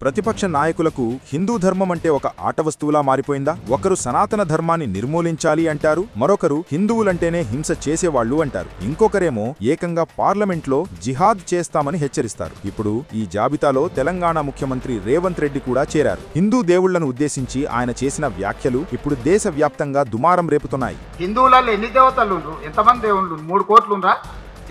ప్రతిపక్ష నాయకులకు హిందూ ధర్మం అంటే ఒక ఆట వస్తువులా మారిపోయిందా? ఒకరు సనాతన ధర్మాన్ని నిర్మూలించాలి అంటారు, మరొకరు హిందువులంటేనే హింస చేసేవాళ్లు అంటారు, ఇంకొకరేమో ఏకంగా పార్లమెంట్లో జిహాద్ చేస్తామని హెచ్చరిస్తారు. ఇప్పుడు ఈ జాబితాలో తెలంగాణ ముఖ్యమంత్రి రేవంత్ రెడ్డి కూడా చేరారు. హిందూ దేవుళ్లను ఉద్దేశించి ఆయన చేసిన వ్యాఖ్యలు ఇప్పుడు దేశవ్యాప్తంగా దుమారం రేపుతున్నాయి. హిందువులలో ఎన్ని దేవతలు, ఎంతమంది దేవుళ్ళు? 3 కోట్లుందా?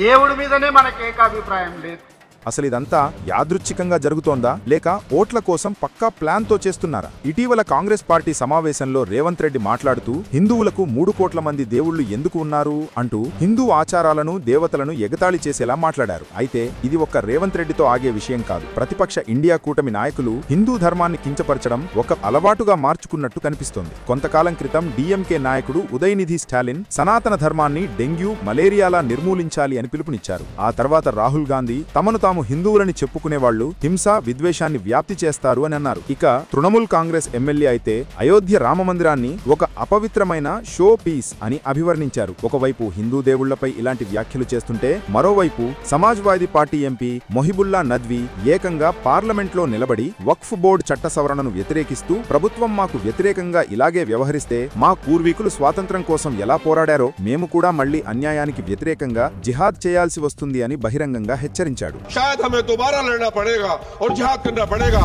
దేవుడి మీదనే మనకి ఏకాభిప్రాయం లేదు. అసలు ఇదంతా యాదృచ్ఛికంగా జరుగుతోందా లేక ఓట్ల కోసం పక్కా ప్లాన్తో చేస్తున్నారా? ఇటీవల కాంగ్రెస్ పార్టీ సమావేశంలో రేవంత్ రెడ్డి మాట్లాడుతూ హిందువులకు 3 కోట్ల మంది దేవుళ్లు ఎందుకు ఉన్నారు అంటూ హిందూ ఆచారాలను దేవతలను ఎగతాళి చేసేలా మాట్లాడారు. అయితే ఇది ఒక్క రేవంత్ రెడ్డితో ఆగే విషయం కాదు. ప్రతిపక్ష ఇండియా కూటమి నాయకులు హిందూ ధర్మాన్ని కించపరచడం ఒక అలవాటుగా మార్చుకున్నట్టు కనిపిస్తోంది. కొంతకాలం క్రితం డిఎంకే నాయకుడు ఉదయనిధి స్టాలిన్ సనాతన ధర్మాన్ని డెంగ్యూ, మలేరియాలా నిర్మూలించాలి అని పిలుపునిచ్చారు. ఆ తర్వాత రాహుల్ గాంధీ తమను తాము హిందువులని చెప్పుకునేవాళ్లు హింస, విద్వేషాన్ని వ్యాప్తి చేస్తారు అని అన్నారు. ఇక తృణమూల్ కాంగ్రెస్ ఎమ్మెల్యే అయితే అయోధ్య రామమందిరాన్ని ఒక అపవిత్రమైన షో పీస్ అని అభివర్ణించారు. ఒకవైపు హిందూ దేవుళ్లపై ఇలాంటి వ్యాఖ్యలు చేస్తుంటే మరోవైపు సమాజ్వాదీ పార్టీ ఎంపీ మొహిబుల్లా నద్వీ ఏకంగా పార్లమెంట్లో నిలబడి వక్ఫ్ బోర్డు చట్ట సవరణను వ్యతిరేకిస్తూ ప్రభుత్వం మాకు వ్యతిరేకంగా ఇలాగే వ్యవహరిస్తే మా పూర్వీకులు స్వాతంత్ర్యం కోసం ఎలా పోరాడారో మేము కూడా మళ్లీ అన్యాయానికి వ్యతిరేకంగా జిహాద్ చేయాల్సి వస్తుంది అని బహిరంగంగా హెచ్చరించాడు. शायद हमें दोबारा लड़ना पड़ेगा और जिहाद करना पड़ेगा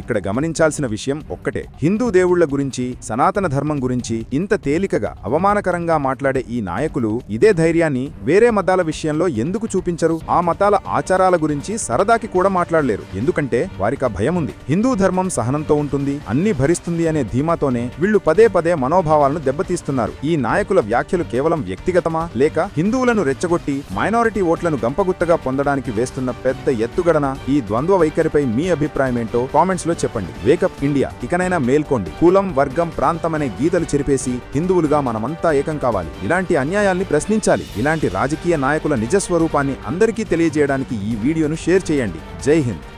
ఇక్కడ గమనించాల్సిన విషయం ఒక్కటే. హిందూ దేవుళ్ల గురించి, సనాతన ధర్మం గురించి ఇంత తేలికగా అవమానకరంగా మాట్లాడే ఈ నాయకులు ఇదే ధైర్యాన్ని వేరే మతాల విషయంలో ఎందుకు చూపించరు? ఆ మతాల ఆచారాల గురించి సరదాకి కూడా మాట్లాడలేరు. ఎందుకంటే వారికి ఆ భయం ఉంది. హిందూ ధర్మం సహనంతో ఉంటుంది, అన్ని భరిస్తుంది అనే ధీమాతోనే వీళ్లు పదే పదే మనోభావాలను దెబ్బతీస్తున్నారు. ఈ నాయకుల వ్యాఖ్యలు కేవలం వ్యక్తిగతమా లేక హిందువులను రెచ్చగొట్టి మైనారిటీ ఓట్లను గంపగుత్తగా పొందడానికి వేస్తున్న పెద్ద ఎత్తుగడన? ఈ ద్వంద్వ వైఖరిపై మీ అభిప్రాయం ఏంటో కామెంట్స్ లో చెప్పండి. వేకప్ ఇండియా, ఇకనైనా మేల్కోండి. కులం, వర్గం, ప్రాంతం అనే గీతలు చెరిపేసి హిందువులుగా మనమంతా ఏకం కావాలి. ఇలాంటి అన్యాయాల్ని ప్రశ్నించాలి. ఇలాంటి రాజకీయ నాయకుల నిజస్వరూపాన్ని అందరికీ తెలియజేయడానికి ఈ వీడియోను షేర్ చేయండి. జై హింద్.